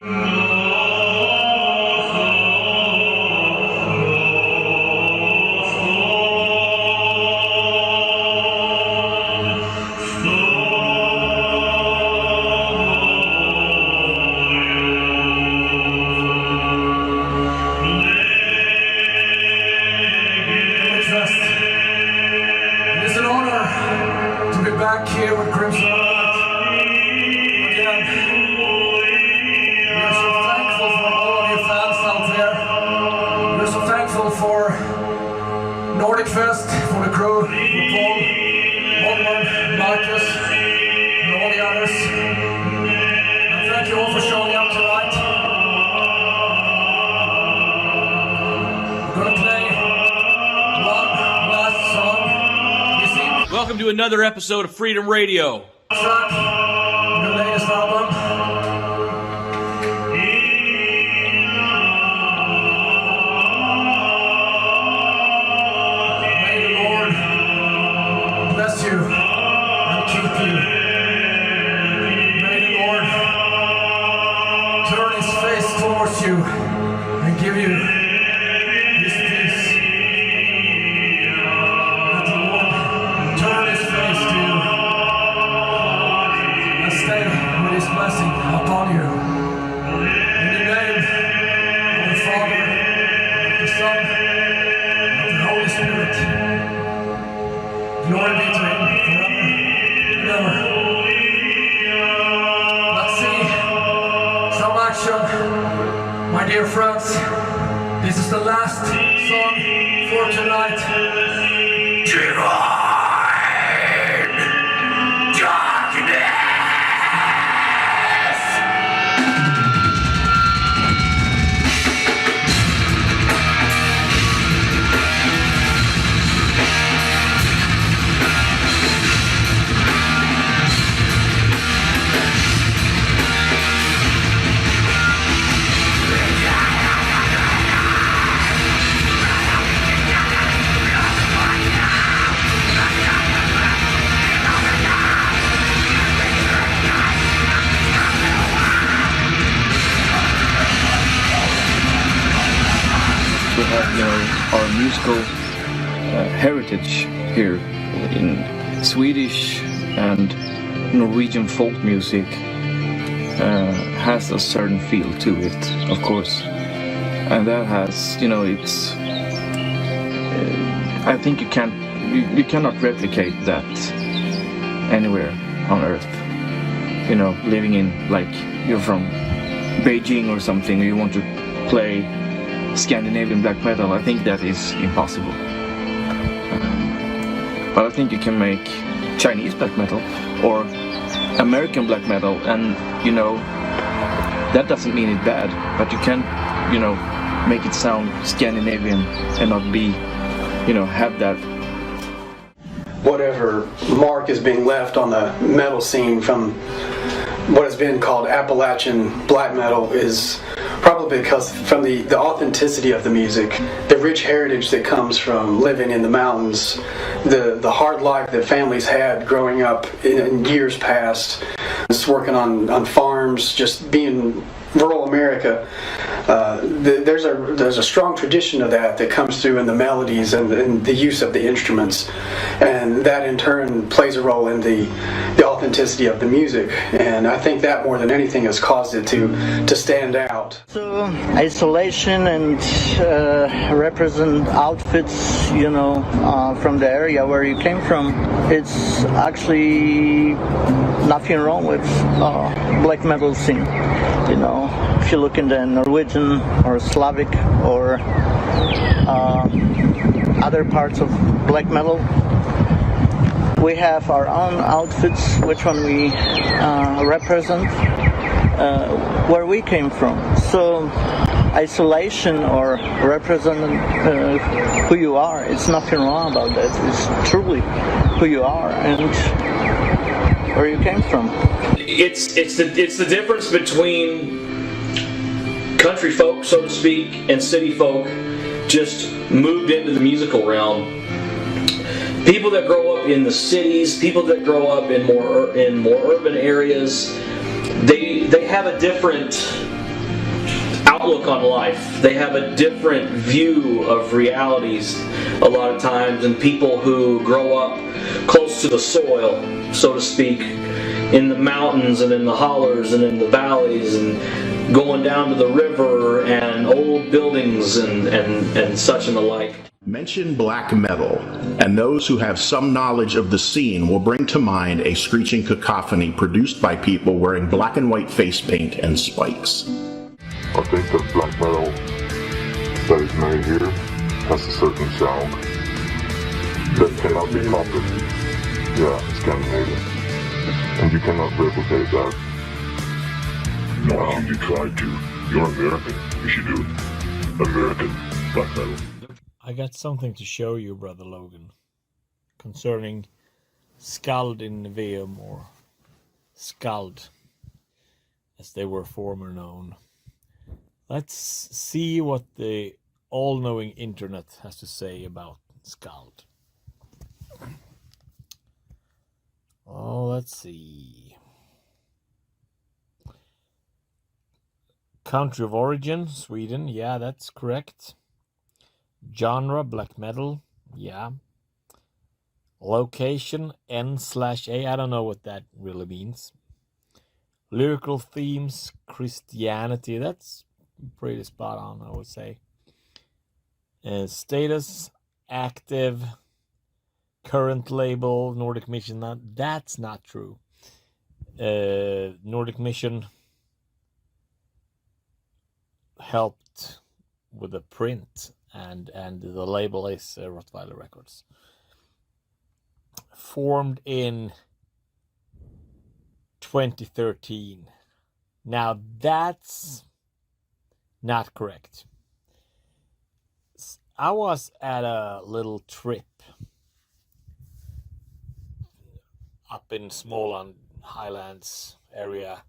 Welcome to another episode of Freedom Radio. Your latest album. May the Lord bless you and keep you. May the Lord turn His face towards you and give you His peace. Let the Lord turn His face to you and stay with His blessing upon you. In the name of the Father, of the Son, of the Holy Spirit. Glory be to Him forever and ever. Let's see some action, my dear friends. This is the last song for tonight. We have, our musical heritage here in Swedish and Norwegian folk music has a certain feel to it, of course, and that has, it's. I think you cannot replicate that anywhere on Earth. Living in, like, you're from Beijing or something, or you want to play Scandinavian black metal, I think that is impossible. But I think you can make Chinese black metal or American black metal, and that doesn't mean it's bad, but you can make it sound Scandinavian and not be have that. Whatever mark is being left on the metal scene from what has been called Appalachian black metal is probably because from the authenticity of the music, the rich heritage that comes from living in the mountains, the hard life that families had growing up in years past, just working on farms, just being rural America. There's a strong tradition of that comes through in the melodies and the use of the instruments, and that in turn plays a role in the authenticity of the music. And I think that more than anything has caused it to stand out. So isolation and represent outfits, from the area where you came from. It's actually nothing wrong with black metal scene. If you look in the Norwegian or Slavic or other parts of black metal, we have our own outfits, which one we represent where we came from. So isolation or representing who you are, it's nothing wrong about that. It's truly who you are and where you came from. It's the difference between country folk, so to speak, and city folk just moved into the musical realm. People that grow up in the cities, people that grow up in more urban areas, they have a different outlook on life. They have a different view of realities a lot of times than people who grow up close to the soil, so to speak, in the mountains and in the hollers and in the valleys and going down to the river and old buildings and such and the like. Mention black metal, and those who have some knowledge of the scene will bring to mind a screeching cacophony produced by people wearing black and white face paint and spikes. I think that black metal that is made here has a certain sound that cannot be copied. Yeah, it's Scandinavian. And you cannot replicate that. Not if you try to. You're American. You should do American black metal. I got something to show you, Brother Logan, concerning Skald in Veum, or Skald, as they were formerly known. Let's see what the all-knowing internet has to say about Skald. Oh, let's see. Country of origin, Sweden. Yeah, that's correct. Genre, black metal. Yeah. Location, N/A. I don't know what that really means. Lyrical themes, Christianity. That's pretty spot on, I would say. Status, active. Current label, Nordic Mission. That's not true. Nordic Mission helped with the print, and the label is Rottweiler Records. Formed in 2013. Now that's not correct. I was at a little trip up in Småland Highlands area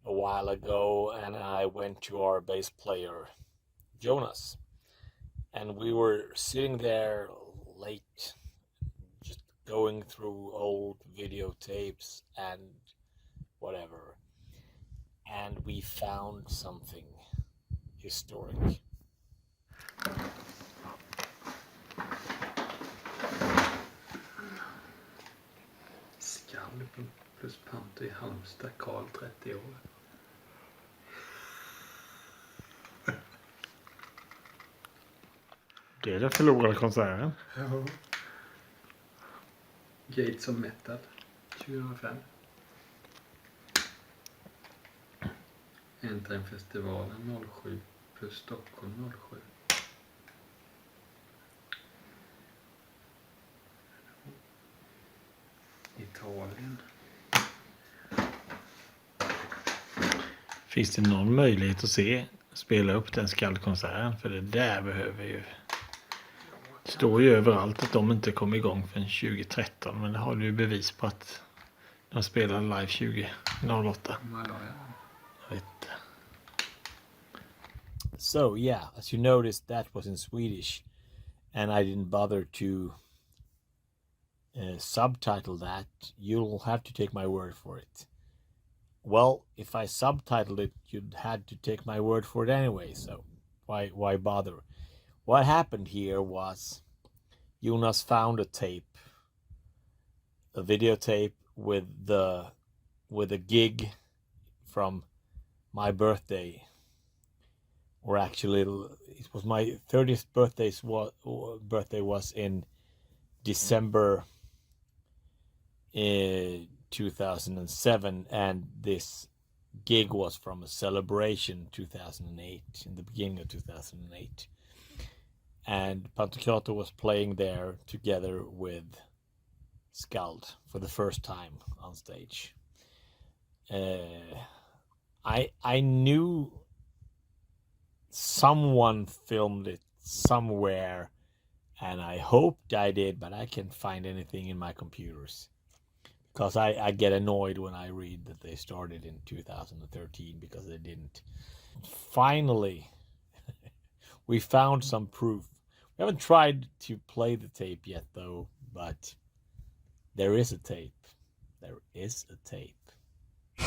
a while ago, and I went to our bass player Jonas, and we were sitting there late just going through old videotapes and whatever, and we found something historic. Skald plus Panter i Halmstad, Karl 30 år. Det är den förlorade konserten. Ja. Gates of Metal 2005. Äntligen-festivalen 07 plus Stockholm 07. Italien. Finns det någon möjlighet att spela upp den Skald-konserten? För det där behöver ju... Det står ju överallt att de inte kom igång förrän 2013, men det har du ju bevis på att de spelade live 2008. Jag vet inte. So yeah, as you noticed, that was in Swedish, and I didn't bother to subtitle that. You'll have to take my word for it. Well, if I subtitled it, you'd had to take my word for it anyway, so why bother? What happened here was Jonas found a videotape with a gig from my birthday, or actually it was my 30th birthday was in December 2007, and this gig was from a celebration 2008, in the beginning of 2008. And Patriot was playing there together with Skald for the first time on stage. I knew someone filmed it somewhere, and I hoped I did, but I can't find anything in my computers. Because I get annoyed when I read that they started in 2013, because they didn't. Finally, we found some proof. We haven't tried to play the tape yet, though, but there is a tape. There is a tape. You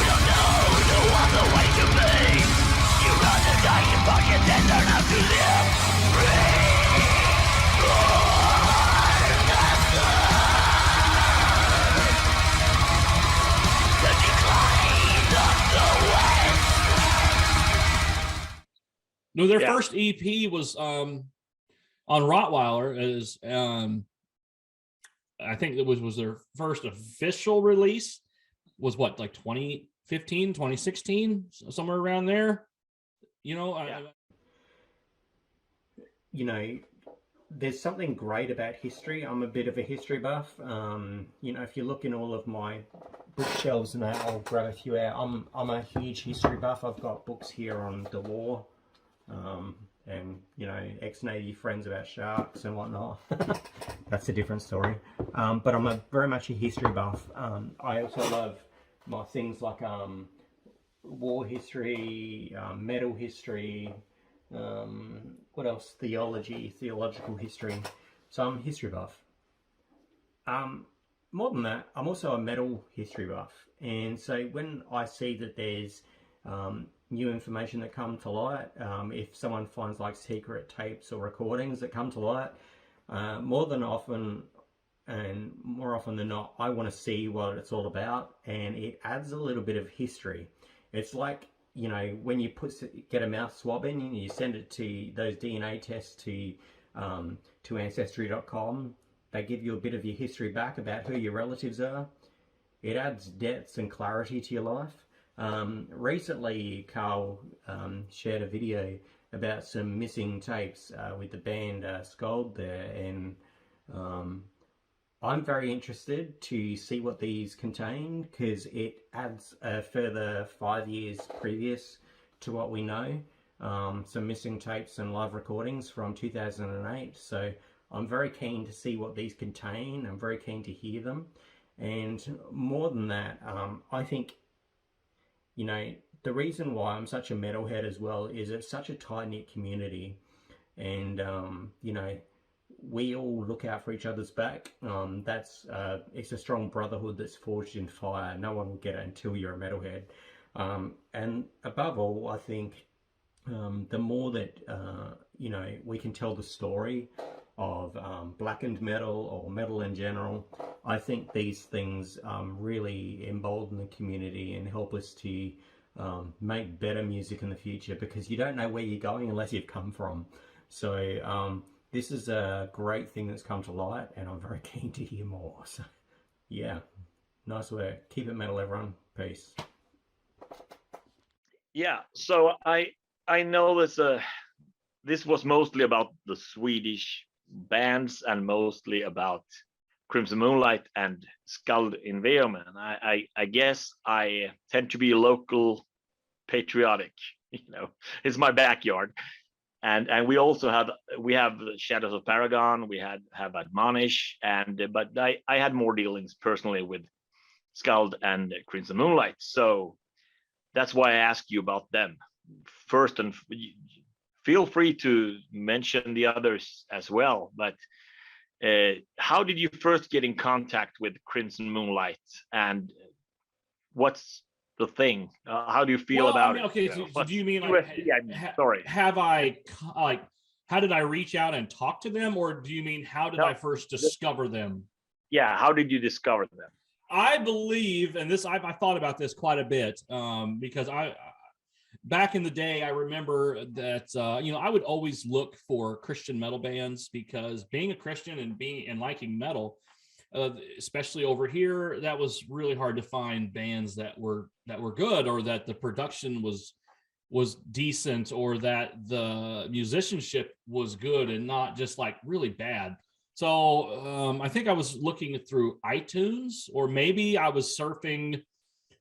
don't know no other way to be. No, their first EP was on Rottweiler. Is I think it was their first official release. Was what, like 2015, 2016, somewhere around there. You know, you know, there's something great about history. I'm a bit of a history buff. You know, if you look in all of my bookshelves and that, I'll grab a few out. I'm a huge history buff. I've got books here on the war, and you know, ex-Navy friends about sharks and whatnot. That's a different story. But I'm very much a history buff. I also love my things like war history, metal history. What else? Theological history. So I'm a history buff. More than that, I'm also a metal history buff. And so when I see that there's new information that come to light, if someone finds like secret tapes or recordings that come to light, more often than not, I want to see what it's all about, and it adds a little bit of history. It's like, you know, when you get a mouth swab in and you send it to those DNA tests to Ancestry.com, they give you a bit of your history back about who your relatives are. It adds depth and clarity to your life. Recently, Carl shared a video about some missing tapes with the band Skald there, and I'm very interested to see what these contain, because it adds a further 5 years previous to what we know. Some missing tapes and live recordings from 2008. So I'm very keen to see what these contain. I'm very keen to hear them. And more than that, I think, you know, the reason why I'm such a metalhead as well is it's such a tight-knit community. And, you know, we all look out for each other's back. It's a strong brotherhood that's forged in fire. No one will get it until you're a metalhead. And above all, I think the more that you know, we can tell the story of blackened metal or metal in general, I think these things really embolden the community and help us to make better music in the future, because you don't know where you're going unless you've come from. So this is a great thing that's come to light, and I'm very keen to hear more. So yeah, nice work. Keep it metal, everyone. Peace. Yeah, so I know this was mostly about the Swedish bands and mostly about Crimson Moonlight and Skald in Veum, and I guess I tend to be local patriotic. You know, it's my backyard, and we also have Shadows of Paragon, we have Admonish, but I had more dealings personally with Skald and Crimson Moonlight, so that's why I asked you about them first, and feel free to mention the others as well. But how did you first get in contact with Crimson Moonlight, and what's the thing? How do you feel about it? Okay, so do you mean like, sorry, have I, like, how did I reach out and talk to them, or do you mean how did I first discover them? Yeah, how did you discover them? I believe, and this I thought about this quite a bit, because back in the day, I remember that you know, I would always look for Christian metal bands, because being a Christian and liking metal, especially over here, that was really hard to find bands that were good, or that the production was decent, or that the musicianship was good and not just like really bad. So I think I was looking through iTunes, or maybe I was surfing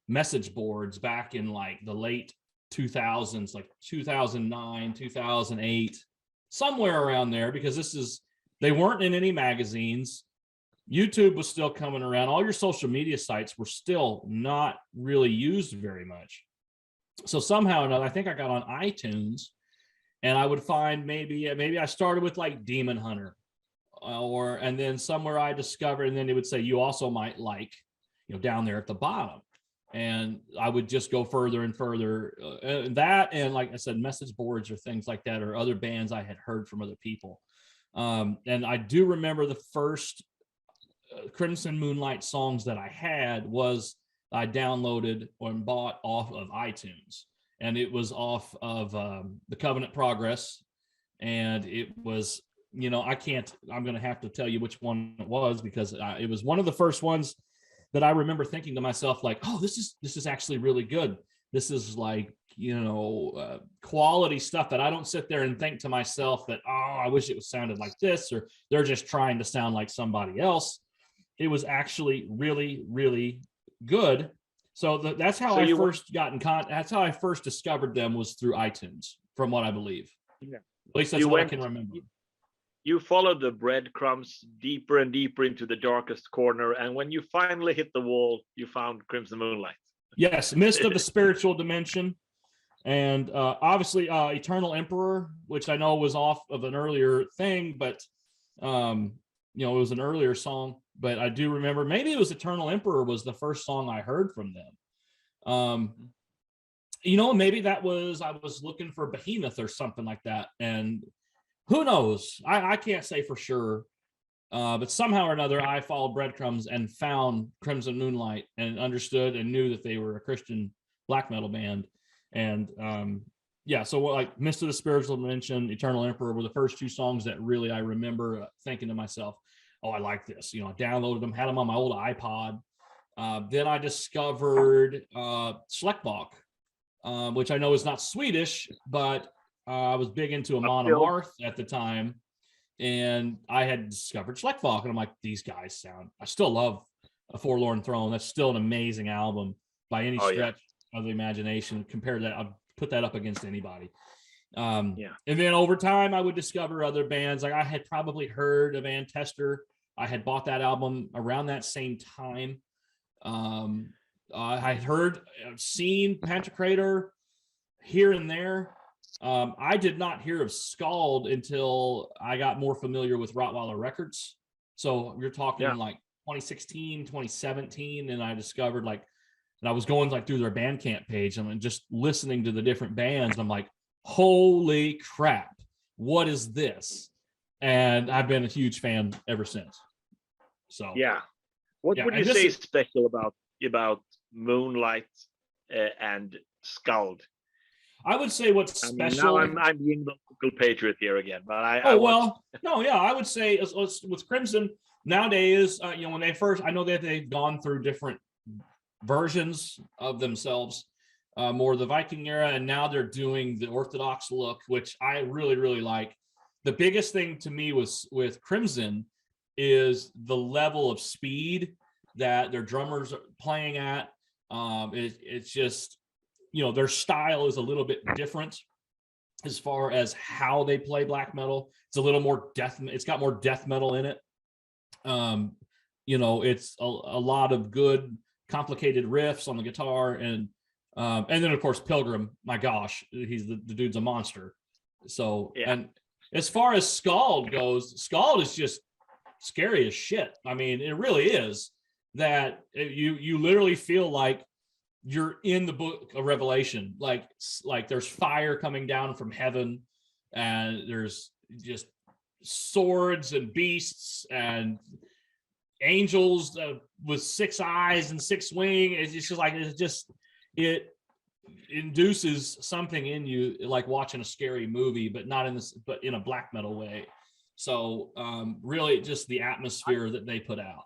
message boards back in like the late 2000s, like 2009, 2008, somewhere around there, because they weren't in any magazines. YouTube was still coming around. All your social media sites were still not really used very much. So somehow or another, I think I got on iTunes, and I would find maybe I started with like Demon Hunter, and then somewhere I discovered, and then it would say you also might like, you know, down there at the bottom. and I would just go further and further. That, and like I said, message boards or things like that, or other bands I had heard from other people. And I do remember the first Crimson Moonlight songs that I had was I downloaded and bought off of iTunes, and it was off of the Covenant Progress, and it was, you know, I'm going to have to tell you which one it was, because it was one of the first ones that I remember thinking to myself, like, oh, this is actually really good. This is like, you know, quality stuff that I don't sit there and think to myself that, oh, I wish it was sounded like this, or they're just trying to sound like somebody else. It was actually really, really good. So that's how I first got in contact. That's how I first discovered them, was through iTunes, from what I believe. Yeah. At least that's what I can remember. You followed the breadcrumbs deeper and deeper into the darkest corner, and when you finally hit the wall, you found Crimson Moonlight. Yes, Mist of the Spiritual Dimension, and obviously Eternal Emperor, which I know was off of an earlier thing, but you know, it was an earlier song. But I do remember, maybe it was Eternal Emperor was the first song I heard from them. You know, maybe that was, I was looking for Behemoth or something like that, and who knows? I can't say for sure. But somehow or another, I followed breadcrumbs and found Crimson Moonlight and understood and knew that they were a Christian black metal band. And yeah, so like Mist of the Spiritual Dimension, Eternal Emperor were the first two songs that really I remember thinking to myself, oh, I like this. You know, I downloaded them, had them on my old iPod. Then I discovered Schleckbach, which I know is not Swedish, but I was big into Amon Amarth at the time. And I had discovered Schleckbach, and I'm like, these guys sound, I still love A Forlorn Throne. That's still an amazing album by any stretch of the imagination. Compare that, I'll put that up against anybody. And then over time, I would discover other bands. Like I had probably heard of Van Tester. I had bought that album around that same time. I had heard, seen Pantocrator here and there. I did not hear of Skald until I got more familiar with Rottweiler Records. So you're talking like 2016, 2017, and I discovered like, and I was going like through their Bandcamp page and just listening to the different bands. And I'm like, holy crap, what is this? And I've been a huge fan ever since. So what would you say is special about Moonlight and Skald? I would say what's special. Now I'm being the local patriot here again, but I would say with Crimson nowadays, you know, when they first, I know that they've gone through different versions of themselves, more the Viking era, and now they're doing the Orthodox look, which I really, really like. The biggest thing to me was with Crimson is the level of speed that their drummers are playing at. It's just, you know, their style is a little bit different as far as how they play black metal. It's a little more it's got more death metal in it. You know, it's a lot of good, complicated riffs on the guitar, and then of course Pilgrim. My gosh, he's the dude's a monster. So, and as far as Skald goes, Skald is just scary as shit. I mean, it really is. That you literally feel like you're in the book of Revelation, like there's fire coming down from heaven, and there's just swords and beasts and angels with 6 eyes and 6 wings. It's just like, it induces something in you, like watching a scary movie, but not in this, but in a black metal way. So really just the atmosphere that they put out.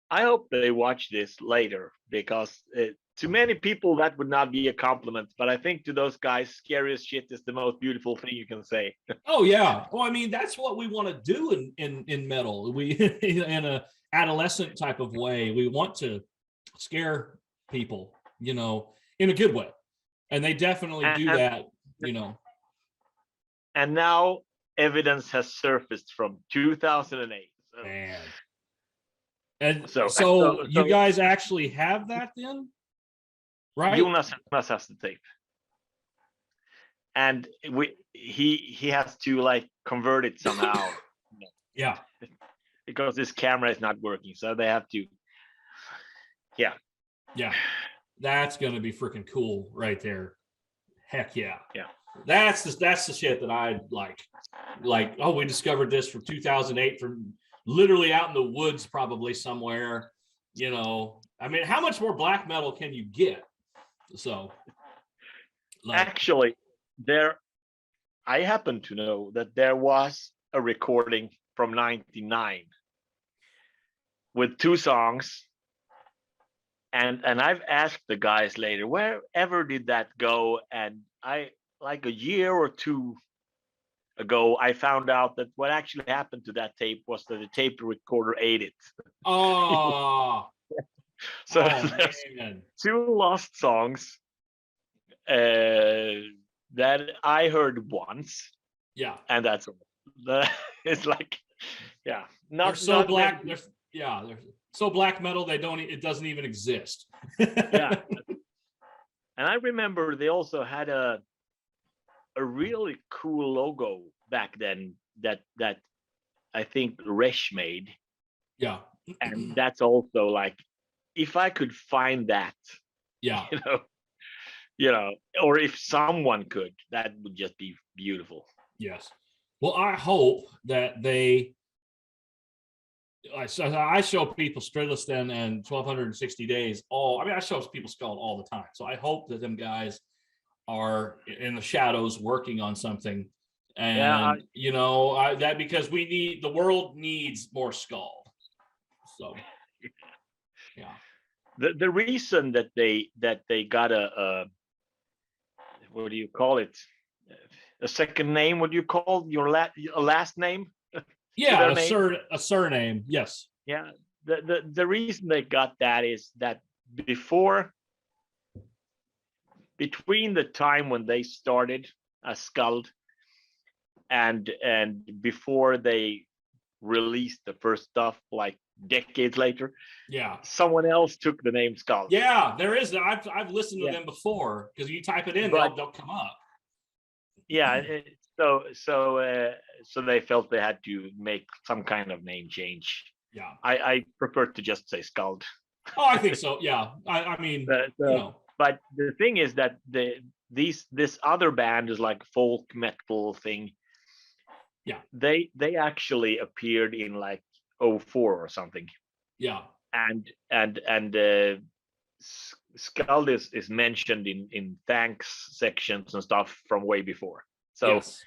I hope they watch this later, because to many people that would not be a compliment, but I think to those guys, scary as shit is the most beautiful thing you can say. Oh yeah, well, I mean, that's what we want to do in metal. We in a adolescent type of way, we want to scare people, you know, in a good way, and they definitely do that, you know. And now evidence has surfaced from 2008. Man. And so you guys actually have that then? Right? Jonas has the tape. And he has to like convert it somehow. Yeah. Because this camera is not working. So they have to. Yeah. Yeah. That's going to be freaking cool right there. Heck yeah. Yeah. That's the shit that I like. Like, oh, we discovered this from 2008 from literally out in the woods, probably somewhere. You know, I mean, how much more black metal can you get? So, like, actually, I happen to know that there was a recording from '99 with 2 songs. And I've asked the guys later, wherever did that go? And I, like a year or 2 ago, I found out that what actually happened to that tape was that the tape recorder ate it. oh, So oh, there's man. 2 lost songs that I heard once, Yeah. and that's all. It's like, yeah, They're so black. They're so black metal. It doesn't even exist. Yeah. And I remember they also had a really cool logo back then that I think Resh made. Yeah. And that's also like, if I could find that, yeah, you know, or if someone could, that would just be beautiful. Yes. Well, I hope that I show people Stridlisten and 1260 Days I show people Skald all the time. So I hope that them guys are in the shadows working on something. And you know, that because the world needs more Skald. So yeah. The reason that they got a what do you call it? A second name? What do you call your last name? Yeah, a surname. Yes. Yeah. The reason they got that is that between the time when they started as Skald and before they released the first stuff, like decades later, yeah, someone else took the name Skald. Yeah, there is. I've listened to them before because you type it in, they'll come up. Yeah. So they felt they had to make some kind of name change. Yeah. I prefer to just say Skald. Oh, I think so. Yeah. I mean, you know. But the thing is that this other band is like folk metal thing. Yeah. They actually appeared in like 2004 or something. Yeah. And Skald is mentioned in thanks sections and stuff from way before. So yes.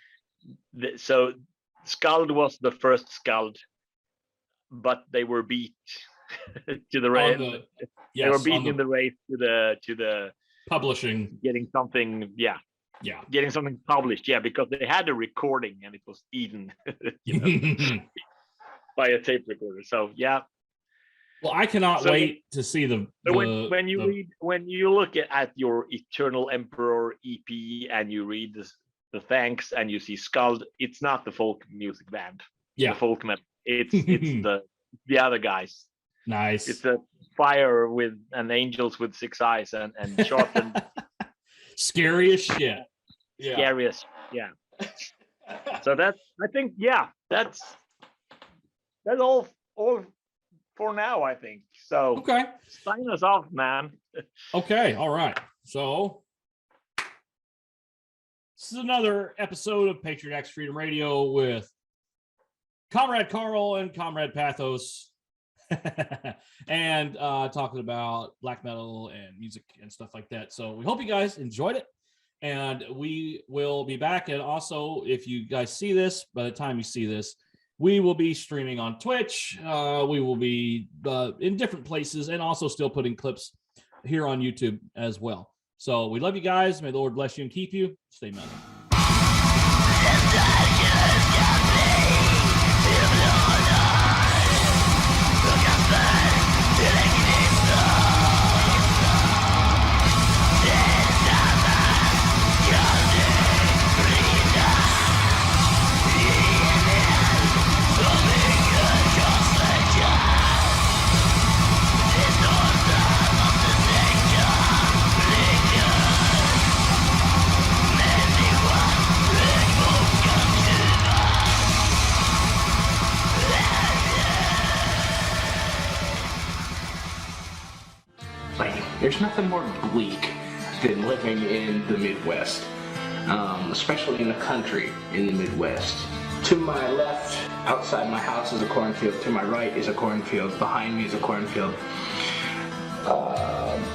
So Skald was the first Skald, but they were beat to the race. They were beaten in the race to the publishing, getting something. Yeah. Getting something published. Yeah, because they had a recording and it was eaten by a tape recorder. So yeah. Well, I cannot wait to see when you look at your Eternal Emperor EP and you read the thanks and you see Skald, it's not the folk music band. Yeah. The folk metal. It's the other guys. Nice. It's a fire with and angels with 6 eyes and sharpened. Scary as shit. Yeah. Scariest. Yeah. So that's all for now, I think. So okay. Sign us off, man. Okay, all right. So this is another episode of Patriot X Freedom Radio with Comrade Carl and Comrade Pathos. And talking about black metal and music and stuff like that. So we hope you guys enjoyed it. And we will be back. And also, if you guys see this, by the time you see this, we will be streaming on Twitch. We will be in different places and also still putting clips here on YouTube as well. So we love you guys. May the Lord bless you and keep you. Stay metal. Many like, there's nothing more bleak than living in the Midwest, especially in the country in the Midwest. To my left, outside my house, is a cornfield. To my right is a cornfield. Behind me is a cornfield.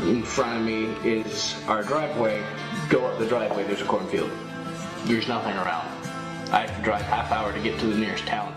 In front of me is our driveway. Go up the driveway, there's a cornfield. There's nothing around. I have to drive half hour to get to the nearest town.